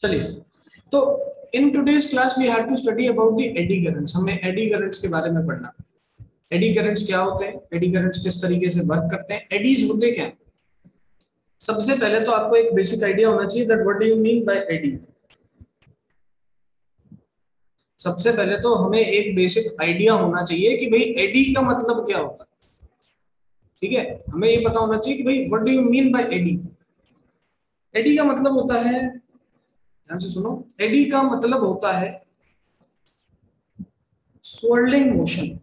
चलिए, तो in today's class we have to study about the eddy currents. हमें eddy currents के बारे में पढ़ना। एडी करंट्स क्या होते हैं, एडी करंट्स किस तरीके से वर्क करते हैं, एडीज होते क्या हैं। सबसे पहले तो आपको एक बेसिक आइडिया होना चाहिए that what do you mean by eddy. सबसे पहले तो हमें एक बेसिक आइडिया होना चाहिए कि भाई एडी का मतलब क्या होता है। ठीक है, हमें ये पता होना चाहिए कि भाई what do you mean by eddy. Eddy का मतलब होता है, ध्यान से सुनो, एडी का मतलब होता है swirling मोशन।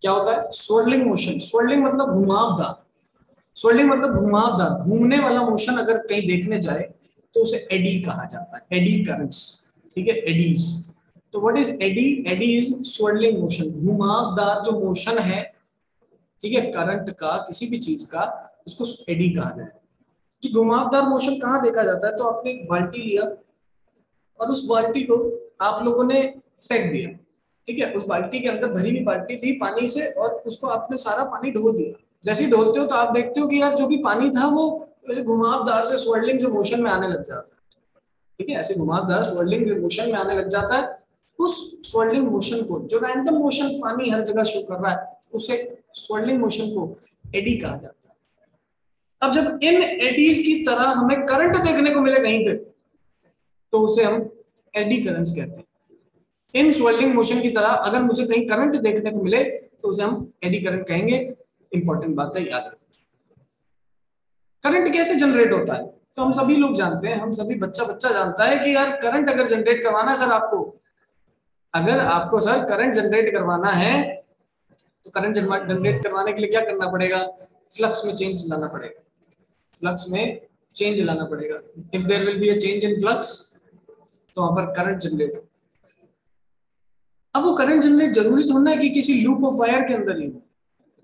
क्या होता है swirling मोशन? swirling मतलब घुमावदार। swirling मतलब घुमावदार, घूमने वाला मोशन अगर कहीं देखने जाए तो उसे एडी कहा जाता है, एडी करंट्स। ठीक है, एडीज। तो what is eddy? Eddy is swirling motion, घुमावदार जो मोशन है, ठीक है, करंट का, किसी भी चीज का, उसको एडी कहा जाता है। कि घुमावदार मोशन कहाँ देखा जाता है? तो आपने एक बाल्टी लिया और उस बाल्टी को आप लोगों ने फेंक दिया। ठीक है, उस बाल्टी के अंदर भरी हुई बाल्टी थी पानी से और उसको आपने सारा पानी ढोल दिया। जैसे ही ढोलते हो तो आप देखते हो कि यार जो भी पानी था वो ऐसे घुमावदार से स्वर्लिंग से मोशन में आने लग जाता है। ठीक है, ऐसे घुमावदार स्वर्लिंग मोशन में आने लग जाता है। उस स्वर्लिंग मोशन को, जो रैंडम मोशन पानी हर जगह शो कर रहा है, उसे स्वर्लिंग मोशन को एडी कहा जाता है। अब जब इन एडीज की तरह हमें करंट देखने को मिले कहीं पे, तो उसे हम एडी करंट्स कहते हैं। इन स्वर्लिंग मोशन की तरह अगर मुझे कहीं करंट देखने को मिले तो उसे हम एडी करंट कहेंगे। इंपॉर्टेंट बात है, याद रखना। करंट कैसे जनरेट होता है तो हम सभी लोग जानते हैं, हम सभी बच्चा बच्चा जानता है कि यार करंट अगर जनरेट करवाना है सर आपको, अगर आपको सर करंट जनरेट करवाना है तो करंट जनरेट करवाने के लिए क्या करना पड़ेगा? फ्लक्स में चेंज लाना पड़ेगा। फ्लक्स में चेंज लाना पड़ेगा। If there will be a change in flux तो वहां पर करंट जनरेट। अब वो करंट जनरेट जरूरी थोड़ा है कि किसी लूप ऑफ वायर के अंदर ही हो।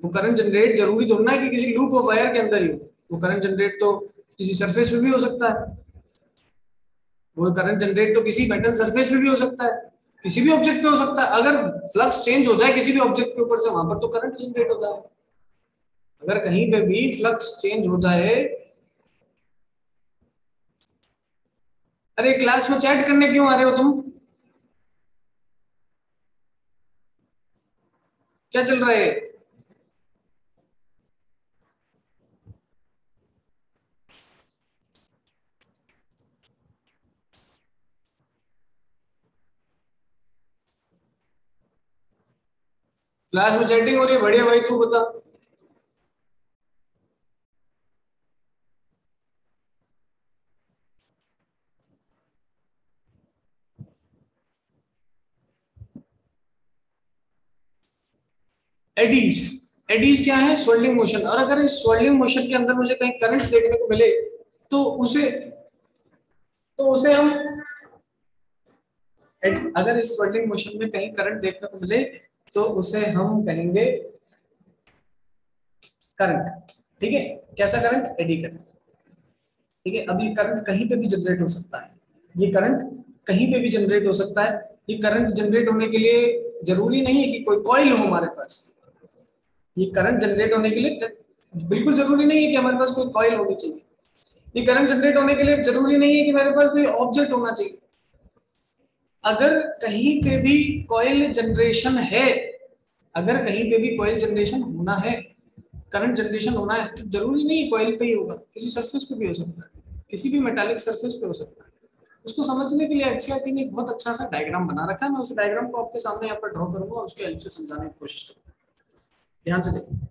वो करंट जनरेट जरूरी थोड़ा है कि किसी लूप ऑफ वायर के अंदर ही हो। वो करंट जनरेट तो किसी सरफेस पे भी हो सकता है। वो करंट जनरेट तो किसी मेटल सरफेस पे भी हो सकता है, किसी भी ऑब्जेक्ट पे हो सकता है। अगर फ्लक्स चेंज हो जाए किसी भी ऑब्जेक्ट के ऊपर से, वहां पर तो करंट जनरेट होता है। अगर कहीं पे भी फ्लक्स चेंज हो जाए, अरे क्लास में चैट करने क्यों आ रहे हो तुम? क्या चल रहा है? क्लास में चैटिंग हो रही है, बढ़िया भाई, तू बता। एडीज, एडीज क्या है? Swirling motion. और अगर इस स्वर्लिंग मोशन के अंदर मुझे कहीं करंट देखने को मिले तो उसे हम, अगर इस स्वर्लिंग मोशन में कहीं करंट देखने को मिले तो उसे हम कहेंगे करंट। ठीक है, कैसा करंट? Eddy current. ठीक है, अब ये करंट कहीं पे भी जनरेट हो सकता है। ये करंट कहीं पे भी जनरेट हो सकता है। ये करंट जनरेट होने के लिए जरूरी नहीं है कि कोई कॉइल हो हमारे पास। ये करंट जनरेट होने के लिए बिल्कुल जरूरी नहीं है कि हमारे पास कोई कॉइल होनी चाहिए। ये करंट जनरेट होने के लिए जरूरी नहीं है कि मेरे पास कोई ऑब्जेक्ट होना चाहिए। अगर कहीं पे भी कॉइल जनरेशन है, अगर कहीं पे भी कॉइल जनरेशन होना है, करंट जनरेशन होना है, तो जरूरी नहीं है कॉइल पे ही होगा, किसी सरफेस पे भी हो सकता है, किसी भी मेटालिक सरफेस पे हो सकता है। उसको समझने के लिए एनसीईआरटी ने एक बहुत अच्छा सा डायग्राम बना रखा है। मैं उस डायग्राम को आपके सामने यहाँ पर ड्रॉ करूंगा, उसके हेल्प से समझाने की कोशिश करूंगा। ध्यान से देखिए।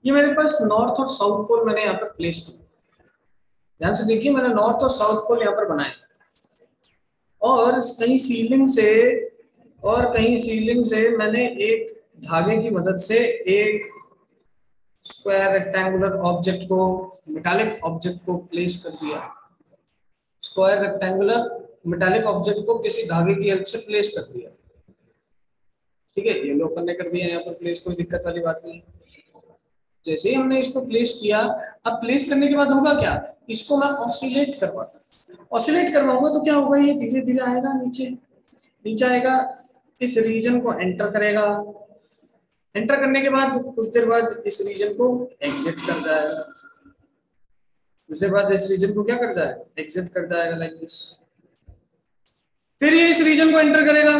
ये मेरे पास नॉर्थ और साउथ पोल मैंने यहाँ पर प्लेस किया। ध्यान से देखिए, मैंने नॉर्थ और साउथ पोल यहाँ पर बनाए और कहीं सीलिंग से मैंने एक धागे की मदद से एक स्क्वायर रेक्टेंगुलर ऑब्जेक्ट को, मेटालिक ऑब्जेक्ट को प्लेस कर दिया, स्क्वायर रेक्टेंगुलर मेटालिक ऑब्जेक्ट को किसी धागे की हेल्प से प्लेस कर दिया, ठीक है, ये लोग ने कर दिया यहाँ पर प्लेस, कोई दिक्कत वाली बात नहीं। जैसे ही हमने इसको प्लेस किया, अब प्लेस करने के बाद होगा क्या, इसको मैं ऑसिलेट करवाता, ऑसिलेट करवाऊंगा तो क्या होगा, ये धीरे धीरे आएगा नीचे, नीचे आएगा, इस रीजन को एंटर करेगा, एंटर करने के बाद कुछ देर बाद इस रीजन को एग्जिट कर जाएगा, कुछ देर बाद इस रीजन को क्या कर जाएगा, एग्जिट कर जाएगा लाइक दिस। फिर ये इस रीजन को एंटर करेगा,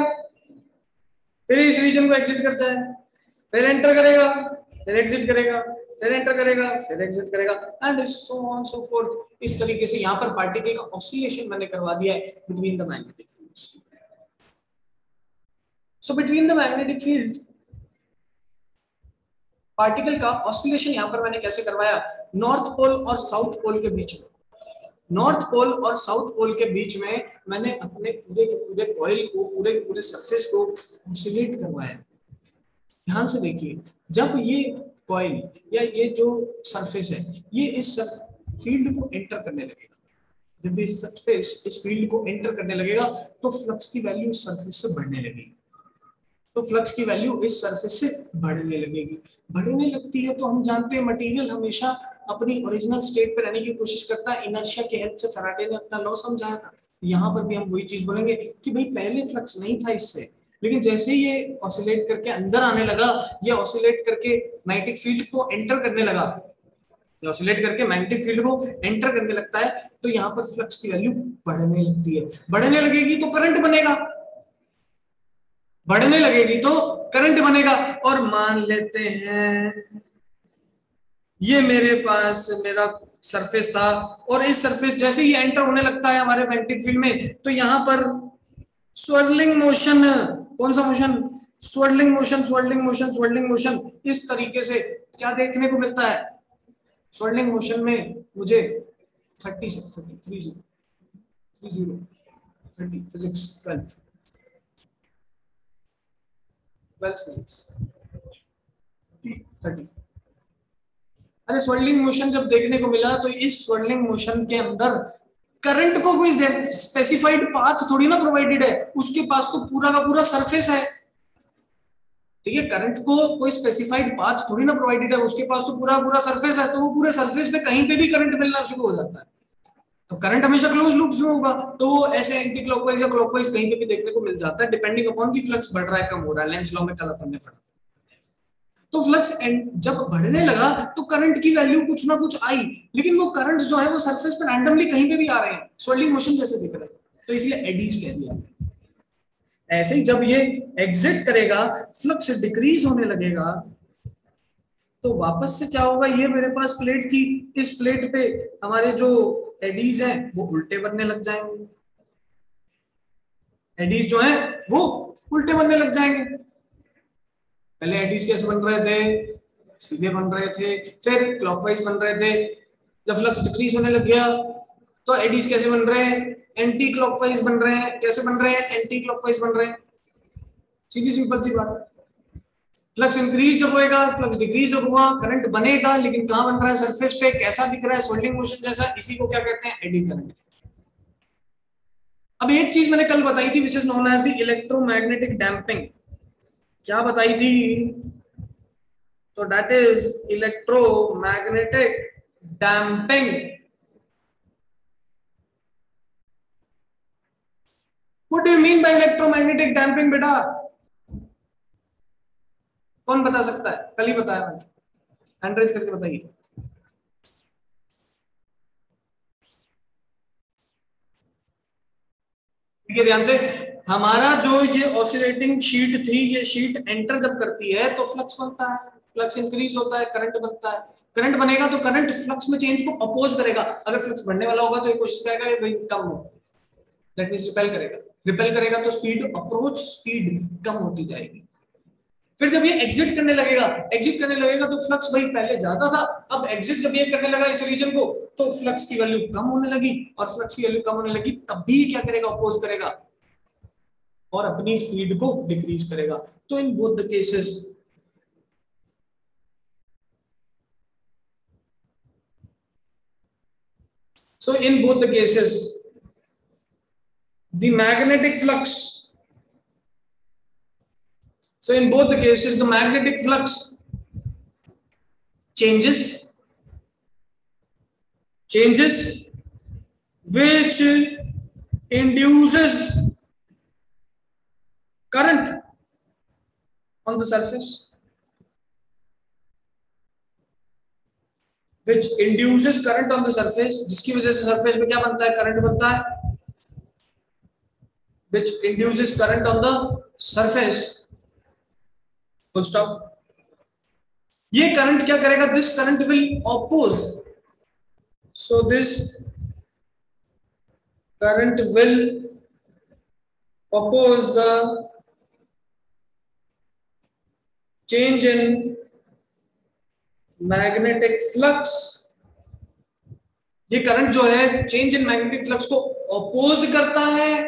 फिर इस रीजन को एग्जिट कर जाएगा, फिर एंटर करेगा, फिर एग्जिट करेगा, फिर एंटर करेगा, फिर एग्जिट करेगा, and so on so fourth. इस तरीके से यहाँ पर पार्टिकल का ऑसिलेशन मैंने करवा दिया है between the magnetic fields. So between the magnetic field particle का ऑसिलेशन यहाँ पर मैंने कैसे करवाया, नॉर्थ पोल और साउथ पोल के बीच में, नॉर्थ पोल और साउथ पोल के बीच में मैंने अपने पूरे के पूरे कॉइल को, पूरे के पूरे सरफेस को ऑसिलेट करवाया। ध्यान से देखिए, जब ये कॉइल या ये जो सरफेस है ये इस फील्ड को एंटर करने लगेगा, जब इस सरफेस इस फील्ड को एंटर करने लगेगा तो फ्लक्स की वैल्यू इस सरफेस से बढ़ने लगेगी, तो फ्लक्स की वैल्यू इस सरफेस से बढ़ने लगेगी, बढ़ने लगती है तो हम जानते हैं मटेरियल हमेशा अपनी ओरिजिनल स्टेट पे रहने की कोशिश करता है, इनर्शिया की हेल्प से फैराडे ने अपना लॉ समझाया था। यहाँ पर भी हम वही चीज बोलेंगे कि भाई पहले फ्लक्स नहीं था इससे, लेकिन जैसे ही ये ऑसिलेट करके अंदर आने लगा, ये ऑसिलेट करके मैग्नेटिक फील्ड को एंटर करने लगा, ये ऑसिलेट करके मैग्नेटिक फील्ड को एंटर करने लगता है, तो यहाँ पर फ्लक्स की वैल्यू बढ़ने लगती है, बढ़ने लगेगी तो करंट बनेगा, बढ़ने लगेगी तो करंट बनेगा। और मान लेते हैं ये मेरे पास मेरा सरफेस था, और इस सरफेस जैसे ही एंटर होने लगता है हमारे मैग्नेटिक फील्ड में, तो यहाँ पर स्वर्लिंग मोशन, कौन सा motion, swirling motion, swirling motion, swirling motion, इस तरीके से क्या देखने को मिलता है, स्वर्लिंग मोशन में मुझे 30 फिजिक्स 12th फिजिक्स 30। अरे स्वर्लिंग मोशन जब देखने को मिला तो इस स्वर्लिंग मोशन के अंदर करंट को कोई स्पेसिफाइड पाथ थोड़ी ना प्रोवाइडेड है, उसके पास तो पूरा का पूरा सरफेस है, ठीक है, करंट को कोई स्पेसिफाइड पाथ थोड़ी ना प्रोवाइडेड है, उसके पास तो पूरा पूरा सरफेस है, तो वो पूरे सरफेस पे कहीं पे भी करंट मिलना शुरू हो जाता है, तो करंट हमेशा क्लोज लूप में होगा, तो वो ऐसे एंटी क्लॉकवाइज या क्लॉकवाइज कहीं पे भी देखने को मिल जाता है, डिपेंडिंग अपॉन की फ्लक्स बढ़ रहा है कम हो रहा है, लेंस लॉ में कल अपन ने पढ़ा। तो फ्लक्स जब बढ़ने लगा तो करंट की वैल्यू कुछ ना कुछ आई, लेकिन वो करंट जो है वो सरफेस पर रैंडमली कहीं पे भी आ रहे हैं, स्वर्लिंग मोशन जैसे दिख रहे हैं, तो इसलिए एडीज कह दिया। ऐसे ही जब ये एग्जिट करेगा, फ्लक्स डिक्रीज होने लगेगा, तो वापस से क्या होगा, ये मेरे पास प्लेट थी, इस प्लेट पे हमारे जो एडीज हैं वो उल्टे बनने लग जाएंगे, एडीज जो है वो उल्टे बनने लग जाएंगे। पहले एडीज कैसे बन रहे थे, सीधे बन रहे थे, फिर क्लॉकवाइज बन रहे थे, जब फ्लक्स डिक्रीज होने लग गया तो एडीज कैसे बन रहे हैं, एंटी क्लॉकवाइज बन रहे हैं, कैसे बन रहे हैं, एंटी क्लॉकवाइज बन रहे हैं, सीधी सिंपल सी बात। फ्लक्स इंक्रीज जब होएगा, फ्लक्स डिक्रीज होगा, करंट बनेगा, लेकिन कहां बन रहा है, सरफेस पे, कैसा दिख रहा है, स्वर्लिंग मोशन जैसा, इसी को क्या कहते हैं, एडी करंट। अब एक चीज मैंने कल बताई थी which is known as the electromagnetic damping, क्या बताई थी, तो that is electromagnetic damping. What do you mean by electromagnetic damping बेटा, कौन बता सकता है, कल ही बताया मैंने, हैंड रेज करके बताइए। ठीक है, ध्यान से, हमारा जो ये ऑसिलेटिंग शीट थी, ये शीट एंटर जब करती है तो फ्लक्स बनता है, फ्लक्स इंक्रीज होता है, करंट बनता है, करंट बनेगा तो करंट फ्लक्स में चेंज को अपोज करेगा, अगर फ्लक्स बढ़ने वाला होगा तो ये कोशिश करेगा कि भाई कम हो, दैट मींस रिपेल करेगा, रिपेल करेगा तो स्पीड, अप्रोच स्पीड कम होती जाएगी। फिर जब ये एग्जिट करने लगेगा, एग्जिट करने लगेगा तो फ्लक्स भाई पहले ज्यादा था, अब एग्जिट जब ये करने लगा इस रीजन को, तो फ्लक्स की वैल्यू कम होने लगी, और फ्लक्स की वैल्यू कम होने लगी तब भी क्या करेगा, अपोज करेगा और अपनी स्पीड को डिक्रीज करेगा। तो in both the cases So in both the cases, the magnetic flux, so in both the cases the magnetic flux changes which induces current on the surface, which induces current on the surface, जिसकी वजह से surface में क्या बनता है, current बनता है, which induces current on the surface, full stop. ये करंट क्या करेगा, this current will oppose, so this current will oppose the change in magnetic flux. ये करंट जो है चेंज इन मैग्नेटिक फ्लक्स को अपोज करता है.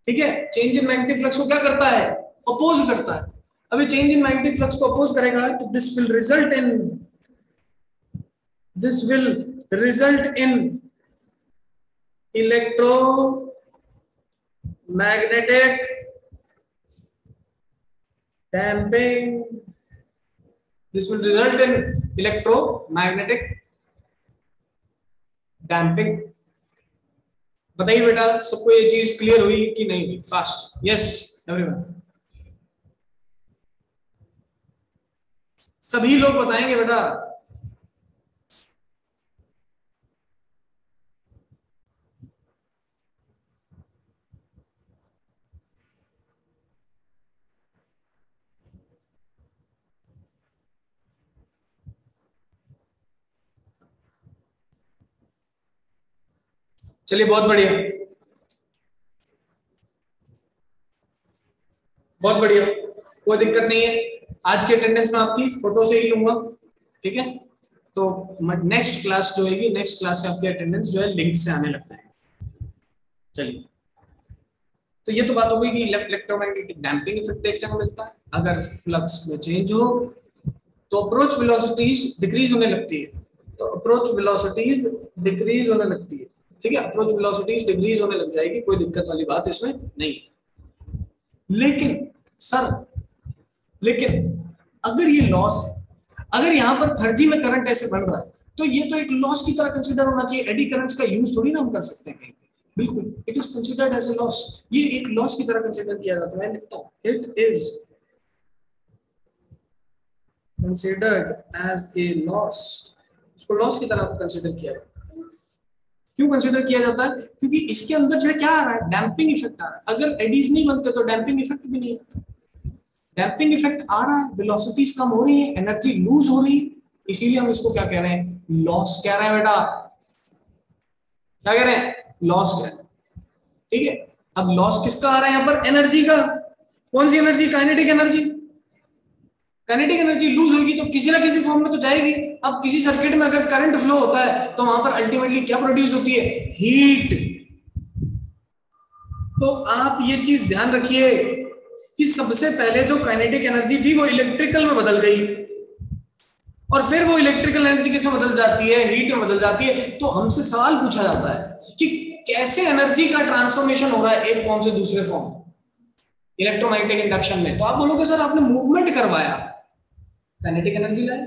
ठीक है, चेंज इन मैग्नेटिक फ्लक्स को क्या करता है, अपोज करता है. अभी चेंज इन मैग्नेटिक फ्लक्स को अपोज करेगा तो this will result in electromagnetic damping. This will result in electromagnetic damping. बताइए बेटा, सबको ये चीज क्लियर हुई कि नहीं हुई? फास्ट, यस एवरीवन, सभी लोग बताएंगे बेटा. चलिए, बहुत बढ़िया, बहुत बढ़िया, कोई दिक्कत नहीं है. आज की अटेंडेंस में आपकी फोटो से ही लूंगा, ठीक है. तो नेक्स्ट क्लास जो होगी, नेक्स्ट क्लास से आपकी अटेंडेंस जो है लिंक से आने लगता है. चलिए, तो ये तो बात हो गई कि इलेक्ट्रोमैग्नेटिक डैम्पिंग इफेक्ट देखने को मिलता है. अगर फ्लक्स में चेंज हो तो अप्रोच वेलोसिटीज डिक्रीज होने लगती है. तो अप्रोच वेलोसिटीज डिक्रीज होने लगती है, ठीक है. अप्रोच वेलोसिटीज डिक्रीज होने लग जाएगी, कोई दिक्कत वाली बात इसमें नहीं. लेकिन सर, अगर ये लॉस है, अगर यहाँ पर फर्जी में करंट ऐसे बन रहा है, तो ये तो एक लॉस की तरह कंसीडर होना चाहिए. एडी करंट्स का यूज थोड़ी ना हम कर सकते हैं कहीं पे. बिल्कुल, it is considered as a loss. ये एक लॉस की तरह कंसीडर किया जाता है. मैं लिखता हूँ, it is considered as a loss. उसको लॉस की तरह कंसीडर किया जाता है. क्यों कंसीडर किया जाता है? क्योंकि इसके अंदर जो है क्या आ रहा है, डैम्पिंग इफेक्ट आ रहा है. अगर एडीज नहीं बनते तो डैम्पिंग इफेक्ट भी नहीं आता. डैम्पिंग इफेक्ट आ रहा है, वेलोसिटीज कम हो रही है, एनर्जी लूज हो रही है, इसीलिए हम इसको क्या कह रहे हैं, लॉस कह रहे हैं बेटा. क्या कह रहे हैं, लॉस कह रहे हैं. ठीक है. अब लॉस किसका आ रहा है यहाँ पर, एनर्जी का. कौन सी energy, kinetic energy. Kinetic energy lose होगी तो किसी ना किसी फॉर्म में तो जाएगी. अब किसी सर्किट में अगर करंट फ्लो होता है तो वहां पर अल्टीमेटली क्या प्रोड्यूस होती है, हीट. तो आप ये चीज ध्यान रखिए कि सबसे पहले जो काइनेटिक एनर्जी थी वो इलेक्ट्रिकल में बदल गई, और फिर वो इलेक्ट्रिकल एनर्जी किसमें बदल जाती है, हीट में बदल जाती है. तो हमसे सवाल पूछा जाता है कि कैसे एनर्जी का ट्रांसफॉर्मेशन हो रहा है एक फॉर्म से दूसरे फॉर्म, इलेक्ट्रोमैग्नेटिक इंडक्शन में. तो आप बोलोगे सर आपने मूवमेंट करवाया, काइनेटिक एनर्जी लाए,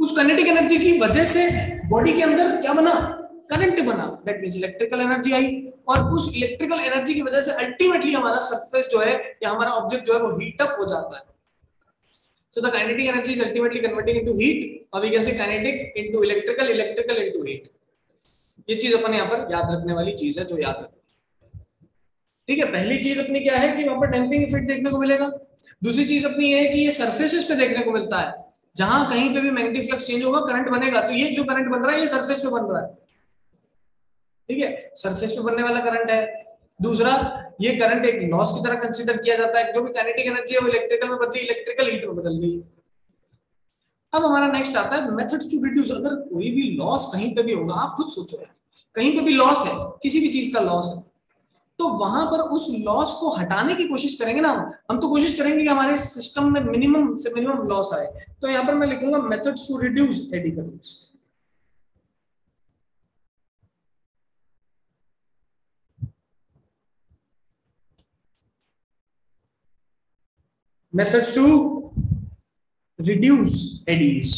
उस काइनेटिक एनर्जी की वजह से बॉडी के अंदर क्या बना, करंट बना. दैट मींस इलेक्ट्रिकल एनर्जी आई, और उस इलेक्ट्रिकल एनर्जी की वजह से अल्टीमेटली हमारा सरफेस जो है या हमारा ऑब्जेक्ट जो है वो हीट अप हो जाता है. So the kinetic energy is ultimately converting into heat, और we can say kinetic into electrical, electrical into heat. ये चीज अपन यहाँ पर याद रखने वाली चीज है, जो याद रखना. ठीक है. पहली चीज अपनी क्या है कि वहां पर डैम्पिंग इफेक्ट देखने को मिलेगा. दूसरी चीज अपनी ये है कि ये सरफेसेस पे देखने को मिलता है. जहां कहीं पे भी मैग्नेटिक फ्लक्स चेंज होगा करंट बनेगा. तो ये जो करंट बन रहा है ये सरफेस पे बन रहा है. ठीक है, सरफेस पे बनने वाला करंट है. दूसरा, ये करंट एक लॉस की तरह कंसीडर किया जाता है. जो भी काइनेटिक एनर्जी है वो इलेक्ट्रिकल में बदली, इलेक्ट्रिकल हीट में बदल गई. अब हमारा नेक्स्ट आता है मेथड्स टू रिड्यूस. अगर कोई भी लॉस कहीं पे भी होगा, आप खुद सोचो यार, कहीं पे भी लॉस है, किसी भी चीज का लॉस है, तो वहां पर उस लॉस को हटाने की कोशिश करेंगे ना. हम तो कोशिश करेंगे कि हमारे सिस्टम में मिनिमम से मिनिमम लॉस आए. तो यहाँ पर मैं लिखूंगा methods to reduce eddy currents. Methods to reduce eddies,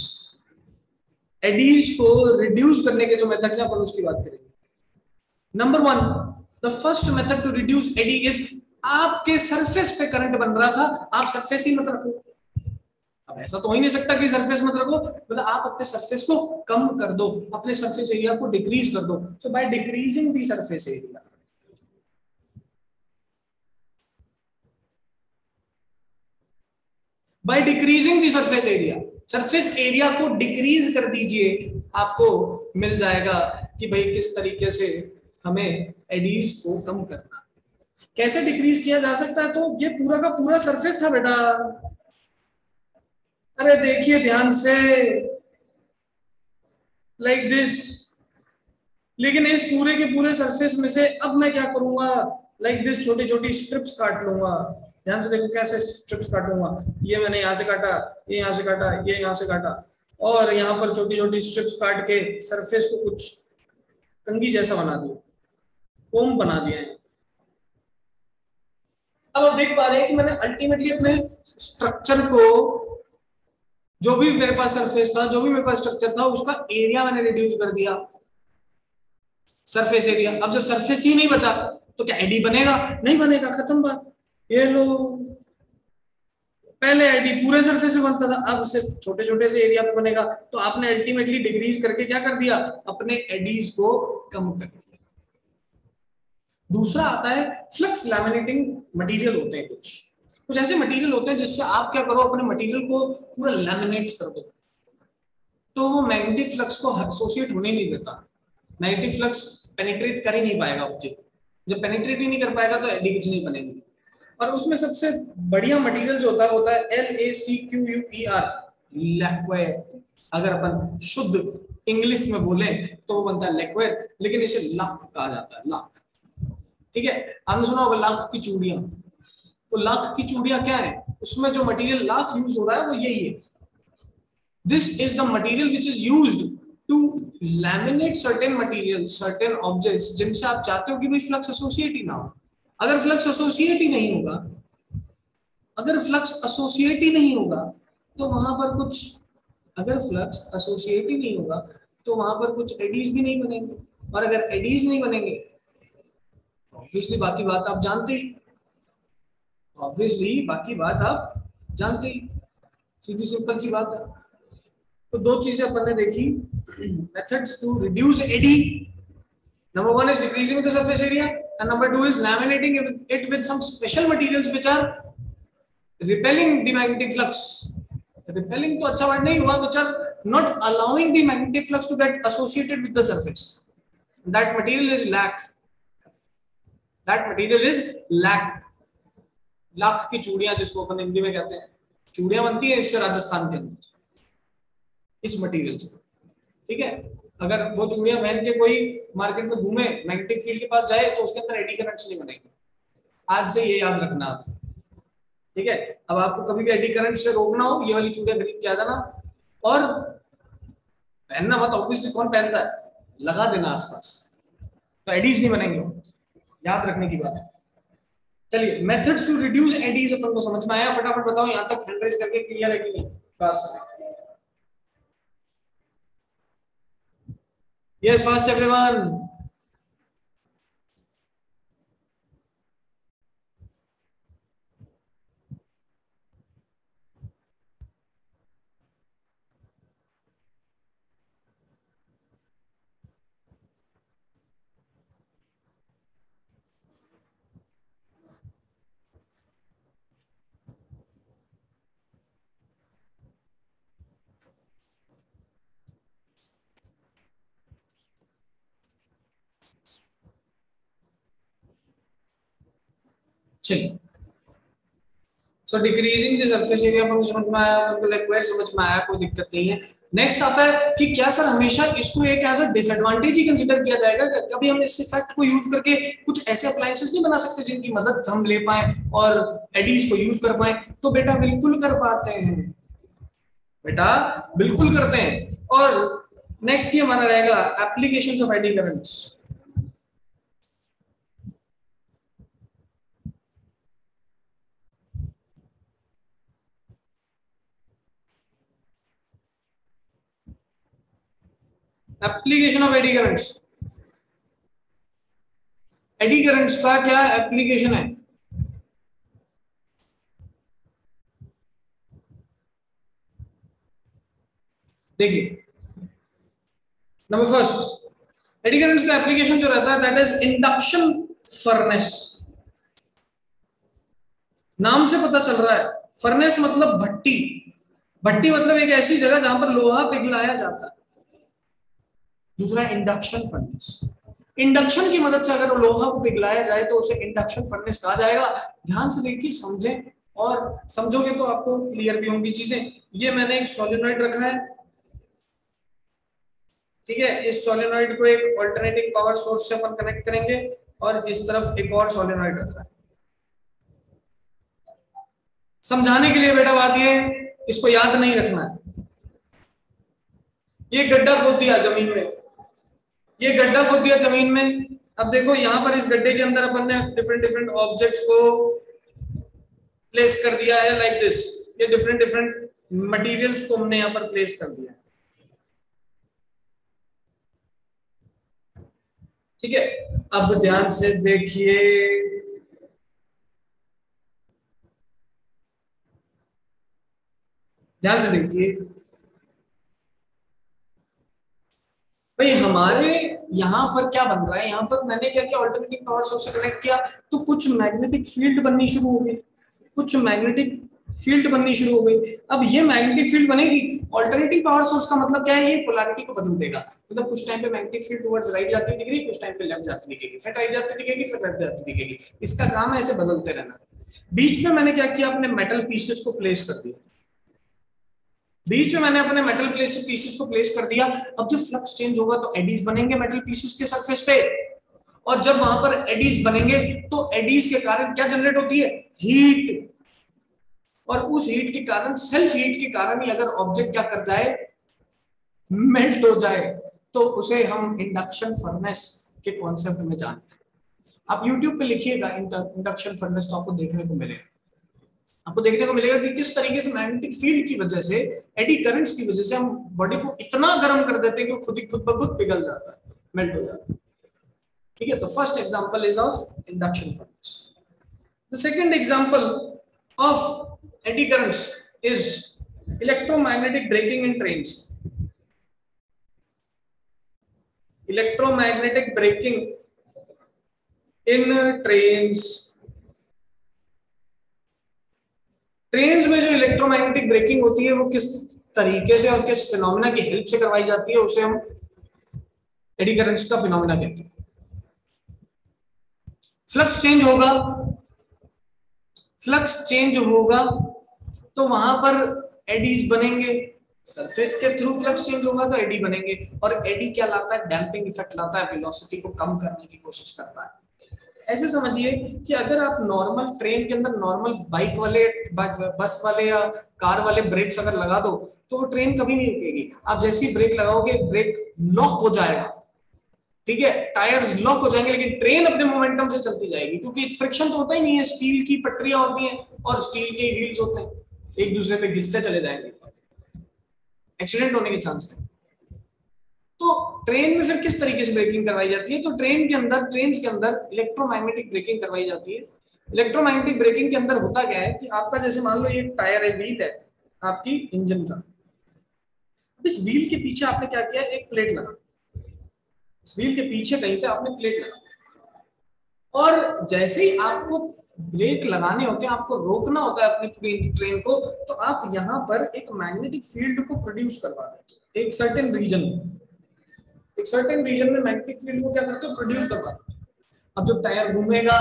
eddies को रिड्यूस करने के जो मेथड्स हैं अपन उसकी बात करेंगे। Number one, the first method to reduce eddy is, आपके सरफेस पे करंट बन रहा था, आप सरफेस ही मत रखो। अब ऐसा तो हो ही नहीं सकता कि सरफेस मत रखो, मतलब आप अपने सरफेस को कम कर दो, अपने सरफेस एरिया को डिक्रीज कर दो। So by decreasing the surface area, by decreasing the surface area, surface area को डिक्रीज कर दीजिए, आपको मिल जाएगा कि भाई किस तरीके से हमें एडीज को कम करना। कैसे डिक्रीज किया जा सकता है? तो ये पूरा का पूरा सरफेस था बेटा, अरे देखिए ध्यान से, लाइक दिस। लेकिन इस पूरे के पूरे सरफेस में से अब मैं क्या करूंगा, लाइक दिस छोटी छोटी स्ट्रिप्स काट लूंगा। ध्यान से देखो कैसे स्ट्रिप्स काटूंगा, ये मैंने यहाँ से काटा, ये यहाँ से काटा, ये यहाँ से काटा, और यहाँ पर छोटी छोटी स्ट्रिप्स काट के सरफेस को कुछ कंघी जैसा बना दिया, कोम बना दिया है। अब आप देख पा रहे हैं कि मैंने अल्टीमेटली अपने स्ट्रक्चर को, जो भी मेरे पास सरफेस था, जो भी मेरे पास स्ट्रक्चर था, उसका एरिया मैंने रिड्यूस कर दिया, सरफेस एरिया। अब जब सरफेस ही नहीं बचा तो क्या एडी बनेगा? नहीं बनेगा, खत्म बात। ये लो, पहले एडी पूरे सरफेस में बनता था, अब सिर्फ छोटे छोटे से एरिया पे बनेगा। तो आपने अल्टीमेटली डिक्रीज करके क्या कर दिया, अपने एडीज को कम कर दिया। दूसरा आता है फ्लक्स लैमिनेटिंग मटेरियल होते हैं, कुछ कुछ ऐसे मटेरियल होते हैं जिससे आप क्या करो, अपने मटेरियल को पूरा लैमिनेट कर दो, तो वो मैग्नेटिक फ्लक्स को एसोसिएट होने नहीं देता, मैग्नेटिक फ्लक्स पेनिट्रेट कर ही नहीं पाएगा ऑब्जेक्ट। जब पेनिट्रेट ही नहीं कर पाएगा तो एडी कुछ नहीं बनेगी। और उसमें सबसे बढ़िया मटेरियल जो होता है LACQUER, लैक्वेयर। अगर अपन शुद्ध इंग्लिश में बोले तो वो बनता है लैक्वेयर, लेकिन इसे लाख कहा जाता है, लाख। ठीक है, आपने सुना होगा लाख की चूड़ियां, तो लाख की चूड़ियां क्या है, उसमें जो मटेरियल लाख यूज हो रहा है वो यही है। This is the material which is used to laminate certain material, certain objects, जिनसे आप चाहते हो कि भाई फ्लक्स एसोसिएट ही ना हो। अगर फ्लक्स एसोसिएट ही नहीं होगा, अगर फ्लक्स एसोसिएट ही नहीं होगा तो वहां पर कुछ, अगर फ्लक्स एसोसिएट ही नहीं होगा तो वहां पर कुछ एडीज भी नहीं बनेंगे, और अगर एडीज नहीं बनेंगे ऑब्वियसली बाकी बात आप जानते ही, ऑब्वियसली बाकी बात आप जानते ही, सीधी सिंपल सी बात है। तो दो चीजें अपन ने देखी, methods to reduce eddy. Number one is decreasing the surface area, and number two is laminating it with some special materials which are repelling the magnetic flux. Repelling तो अच्छा वर्ड नहीं हुआ, which are not allowing the magnetic flux to get associated with the surface. That material is lac, that material is lac. लाख की चूड़ियां जिसको अपन हिंदी में कहते हैं, चूड़ियां बनती है इससे राजस्थान के अंदर, इस मटेरियल से। ठीक है, अगर वो चूड़ियां पहन के कोई मार्केट में घूमे, मैग्नेटिक फील्ड के पास जाए, तो उसके अंदर एडी करंट्स नहीं बनेंगे। आज से ये याद रखना आप। ठीक है, अब आपको कभी भी एडी करंट से रोकना हो, ये वाली चूड़ियां खरीद के आ जाना, और पहनना मत, ऑब्वियसली कौन पहनता है, लगा देना आसपास, तो एडीज नहीं बनेंगे, याद रखने की बात है। चलिए, मेथड्स टू रिड्यूस एडीज अपन को समझ में आया? फटाफट बताओ यहां तक हैंड रेज करके क्लियर है कि नहीं? बस, यस, फास्ट एवरीवन। चलिए, सो डिक्रीजिंग द सरफेस एरिया पर समझ में आया, मतलब लिक्विड समझ में आया, कोई दिक्कत नहीं है। नेक्स्ट आता है कि क्या सर हमेशा इसको एक एज अ डिसएडवांटेज ही कंसीडर किया जाएगा? कभी हम इस इफेक्ट को यूज करके कुछ ऐसे अप्लायंसेस नहीं बना सकते जिनकी मदद हम ले पाए और एडीज को यूज कर पाए? तो बेटा बिल्कुल कर पाते हैं, बेटा बिल्कुल करते हैं। और नेक्स्ट ये हमारा रहेगा applications of eddy currents. Application of eddy currents, eddy currents का क्या एप्लीकेशन है? देखिए नंबर फर्स्ट, एडी करंट्स का एप्लीकेशन जो रहता है दैट इज इंडक्शन फर्नेस। नाम से पता चल रहा है, फर्नेस मतलब भट्टी, भट्टी मतलब एक ऐसी जगह जहां पर लोहा पिघलाया जाता है। दूसरा इंडक्शन फर्नेस, इंडक्शन की मदद से अगर लोहा को पिघलाया जाए तो उसे इंडक्शन फर्नेस कहा जाएगा। ध्यान से देखिए, समझें, और समझोगे तो आपको क्लियर भी होंगी चीजें। ये मैंने एक सोलेनोइड रखा है, ठीक है, इस सोलेनोइड को एक अल्टरनेटिंग पावर सोर्स से अपन कनेक्ट करेंगे और इस तरफ एक और सोलेनोइड रखा है। समझाने के लिए बेटा बात ये, इसको याद नहीं रखना है। ये गड्ढा खोद दिया जमीन में, ये गड्ढा खोद दिया जमीन में। अब देखो यहाँ पर इस गड्ढे के अंदर अपन ने डिफरेंट डिफरेंट ऑब्जेक्ट्स को प्लेस कर दिया है लाइक दिस। ये डिफरेंट डिफरेंट मटेरियल्स को हमने यहाँ पर प्लेस कर दिया, ठीक है। अब ध्यान से देखिए, ध्यान से देखिए भाई, हमारे यहाँ पर क्या बन रहा है। यहाँ पर मैंने क्या किया, ऑल्टरनेटिंग पावर सोर्स से कनेक्ट किया तो कुछ मैग्नेटिक फील्ड बननी शुरू हो गई, कुछ मैग्नेटिक फील्ड बननी शुरू हो गई। अब ये मैग्नेटिक फील्ड बनेगी, ऑल्टरनेटिंग पावर सोर्स का मतलब क्या है, ये पोलैरिटी को बदल देगा। मतलब कुछ टाइम पे मैग्नेटिक फील्ड टुवर्ड्स राइट जाती दिखेगी, कुछ टाइम पे लेफ्ट जाती दिखेगी, फिर राइट जाती दिखेगी, फिर लेफ्ट जाती दिखेगी। इसका काम है ऐसे बदलते रहना। बीच में मैंने क्या किया, अपने मेटल पीसेस को प्लेस कर दिया, बीच में मैंने अपने मेटल पीसेस को प्लेस कर दिया। अब जब फ्लक्स चेंज होगा तो एडीज बनेंगे मेटल पीसेस के सरफेस पे, और जब वहां पर एडीज बनेंगे तो एडीज के कारण क्या जनरेट होती है, हीट। और उस हीट के कारण, सेल्फ हीट के कारण ही अगर ऑब्जेक्ट क्या कर जाए, मेल्ट हो जाए, तो उसे हम इंडक्शन फर्नेस के कॉन्सेप्ट में जानते हैं। आप यूट्यूब पे लिखिएगा इंडक्शन फर्नेस तो आपको देखने को मिलेगा, आपको देखने को मिलेगा कि किस तरीके से मैग्नेटिक फील्ड की वजह से, एडी करंट्स की वजह से हम बॉडी को इतना गर्म कर देते हैं कि खुद ही खुद ब खुद पिघल जाता है, मेल्ट हो जाता है, ठीक है। तो first example is of induction furnace. The second example of eddy currents is electromagnetic braking in trains. Electromagnetic braking in trains, trains में जो इलेक्ट्रोमैग्नेटिक ब्रेकिंग होती है वो किस तरीके से और किस फिनोमेना की हेल्प से करवाई जाती है, उसे हम एडी करंट्स का फिनोमेना कहते हैं। फ्लक्स चेंज होगा, फ्लक्स चेंज होगा तो वहां पर एडीज बनेंगे, सरफेस के थ्रू फ्लक्स चेंज होगा तो एडी बनेंगे। और एडी क्या लाता है, डैम्पिंग इफेक्ट लाता है, वेलोसिटी को कम करने की कोशिश करता है। ऐसे समझिए कि अगर आप नॉर्मल ट्रेन के अंदर नॉर्मल बाइक वाले, बस वाले या कार वाले ब्रेक्स अगर लगा दो तो वो ट्रेन कभी नहीं रुकेगी। आप जैसे ही ब्रेक लगाओगे ब्रेक लॉक हो जाएगा, ठीक है, टायर्स लॉक हो जाएंगे, लेकिन ट्रेन अपने मोमेंटम से चलती जाएगी क्योंकि फ्रिक्शन तो होता ही नहीं है, स्टील की पटरियां होती हैं और स्टील के व्हील्स होते हैं, एक दूसरे पे घिसते चले जाएंगे, एक्सीडेंट होने के चांस है। तो ट्रेन में फिर किस तरीके से ब्रेकिंग करवाई जाती है, तो ट्रेन के अंदर इलेक्ट्रोमैग्नेटिक ब्रेकिंग करवाई जाती है। इलेक्ट्रोमैग्नेटिक ब्रेकिंग के अंदर होता क्या है कि आपका जैसे मान लो ये टायर है, व्हील है आपकी इंजन का, इस व्हील के पीछे आपने क्या किया, एक प्लेट लगा, इस व्हील के पीछे कहीं पे आपने प्लेट लगा, और जैसे ही आपको ब्रेक लगाने होते हैं, आपको रोकना होता है अपनी ट्रेन को, तो आप यहाँ पर एक मैग्नेटिक फील्ड को प्रोड्यूस करवा देते हो एक सर्टेन रीजन में, एक सर्टेन रीजन में मैग्नेटिक फील्ड को क्या करते हो, प्रोड्यूस करवा देते हो। अब जब टायर घूमेगा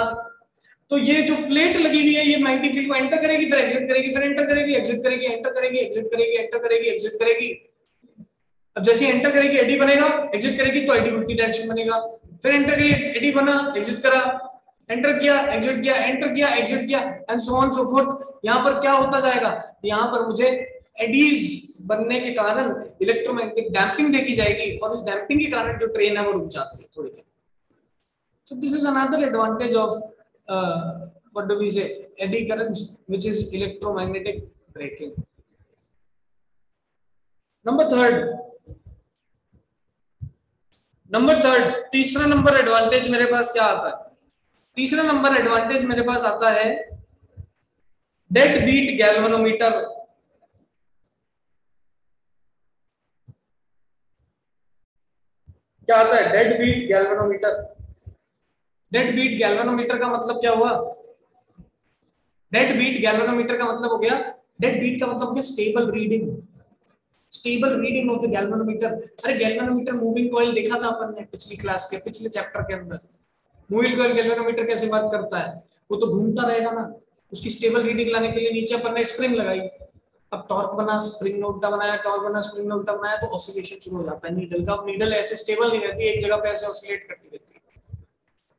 तो ये जो प्लेट लगी हुई है ये मैग्नेटिक फील्ड को एंटर करेगी, फिर एग्जिट करेगी, फिर एंटर करेगी, एग्जिट करेगी, एंटर करेगी, एग्जिट करेगी, एंटर करेगी, एग्जिट करेगी। अब जैसे एंटर करेगी एडी बनेगा, एग्जिट करेगी तो एडी उल्टी डायरेक्शन बनेगा, फिर एंटर करेगी एडी बना, एग्जिट करा, एंटर किया, एग्जिट किया, एंटर किया, एग्जिट किया, and so on so fourth. यहाँ पर क्या होता जाएगा, यहाँ पर मुझे एडीज बनने के कारण इलेक्ट्रोमैग्नेटिक डैम्पिंग देखी जाएगी, और उस डैम्पिंग के कारण जो ट्रेन है वो रुक जाती है थोड़ी देर। So this is another advantage of what do we say, eddy currents, which is electromagnetic braking. Number third, number third, तीसरा नंबर एडवांटेज मेरे पास क्या आता है? तीसरा नंबर एडवांटेज मेरे पास आता है डेड बीट गैल्वेनोमीटर। क्या आता है? Dead beat galvanometer. Dead beat galvanometer का मतलब क्या हुआ? डेड बीट गैल्वेनोमीटर का मतलब हो गया, डेड बीट का मतलब हो गया stable reading, stable reading of the galvanometer. अरे गैल्वेनोमीटर मूविंग कॉइल देखा था अपन ने पिछली क्लास के पिछले चैप्टर के अंदर। मूविंग कॉइल गैल्वेनोमीटर कैसे बात करता है? वो तो घूमता रहेगा ना, उसकी स्टेबल रीडिंग लाने के लिए नीचे अपन ने स्प्रिंग लगाई, अब टॉर्क बना, स्प्रिंग उल्टा बनाया, टॉर्क बना, स्प्रिंग उल्टा बनाया, तो ऑसिलेशन शुरू हो जाता है नीडल का। नीडल ऐसे स्टेबल नहीं रहती, एक जगह पे ऐसे ऑसिलेट करती रहती है।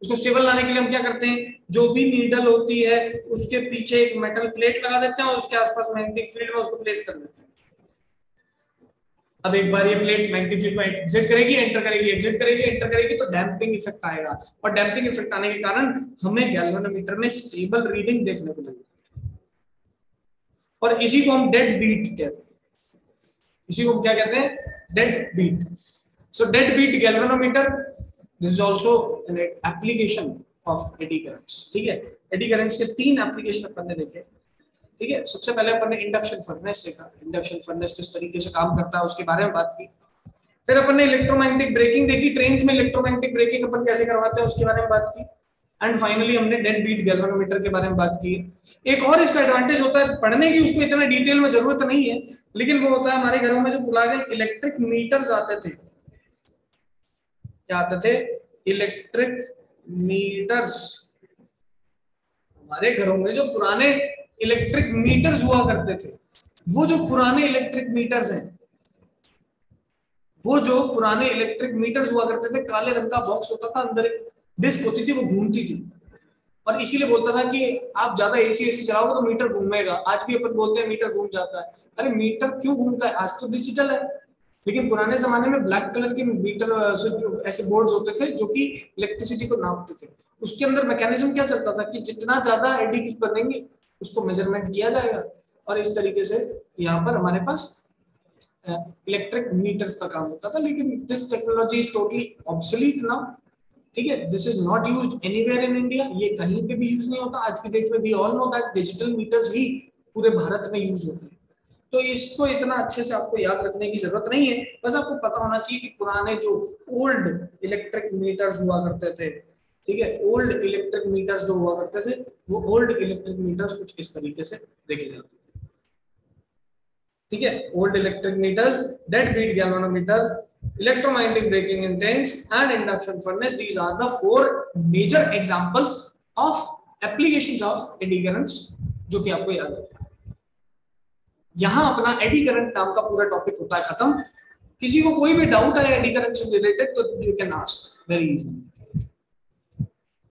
उसको स्टेबल लाने के लिए हम क्या करते हैं, जो भी नीडल होती है उसके पीछे एक मेटल प्लेट लगा देते हैं और उसके आसपास मैग्नेटिक फील्ड में उसको प्लेस कर देते हैं। अब एक बार ये प्लेट मैग्नेटिक फील्ड में एग्जिट करेगी, एंटर करेगी, एग्जिट करेगी, एंटर करेगी, तो डैम्पिंग इफेक्ट आएगा, और डैम्पिंग इफेक्ट आने के कारण हमें गैल्वेनोमीटर में स्टेबल रीडिंग देखने को मिलेगी, और इसी को हम डेड बीट कहते हैं। इसी को क्या कहते हैं? Dead beat. So dead beat galvanometer, this is also an application of eddy currents. ठीक है, एडी करंट्स के तीन एप्लीकेशन अपन ने देखे। ठीक है, सबसे पहले अपन ने इंडक्शन फर्नेस देखा, इंडक्शन फर्नेस किस तरीके से काम करता है उसके बारे में बात की। फिर अपन ने इलेक्ट्रोमैग्नेटिक ब्रेकिंग देखी, ट्रेन्स में इलेक्ट्रोमैग्नेटिक ब्रेकिंग अपन कैसे करवाते हैं उसके बारे में बात की। एंड फाइनली हमने डेड बीट गैल्वेनोमीटर के बारे में बात की। एक और इसका एडवांटेज होता है पढ़ने की, उसको इतना डिटेल में जरूरत नहीं है, लेकिन वो होता है हमारे घरों में जो पुराने इलेक्ट्रिक मीटर्स आते थे, क्या आते थे? Electric metres. हमारे घरों में जो पुराने इलेक्ट्रिक मीटर्स हुआ करते थे, वो जो पुराने इलेक्ट्रिक मीटर्स हैं, वो जो पुराने इलेक्ट्रिक मीटर्स हुआ करते थे, काले रंग का बॉक्स होता था, अंदर एक डिस्क होती थी, वो घूमती थी, और इसीलिए बोलता था कि आप ज्यादा एसी चलाओगे तो मीटर घूमेगा। आज भी अपन बोलते हैं मीटर घूम जाता है। अरे मीटर क्यों घूमता है? आज तो डिजिटल है, लेकिन पुराने जमाने में ब्लैक कलर के मीटर ऐसे बोर्ड्स होते थे जो कि इलेक्ट्रिसिटी को नापते थे। उसके अंदर मैकेनिज्म क्या चलता था कि जितना ज्यादा एडी बनेंगे उसको मेजरमेंट किया जाएगा, और इस तरीके से यहाँ पर हमारे पास इलेक्ट्रिक मीटर्स का काम होता था। लेकिन this technology is totally obsolete now. ठीक है, this is not used anywhere in India, ये कहीं पे भी यूज नहीं होता आज की डेट में। We all know that digital meters ही पूरे भारत में यूज होते हैं। तो इसको इतना अच्छे से आपको याद रखने की जरूरत नहीं है, बस आपको पता होना चाहिए कि पुराने जो ओल्ड इलेक्ट्रिक मीटर्स हुआ करते थे, ठीक है, ओल्ड इलेक्ट्रिक मीटर्स जो हुआ करते थे, वो ओल्ड इलेक्ट्रिक मीटर्स कुछ इस तरीके से देखे जाते थे। ठीक है, old electric meters, dead beat galvanometer, electromagnetic braking in trains and induction furnace, these are the four major examples of applications of eddy currents जो कि आपको याद है। यहां अपना एडी करंट नाम का पूरा टॉपिक होता है खत्म। किसी को कोई भी डाउट है एडी करंट से रिलेटेड तो you can ask very easy.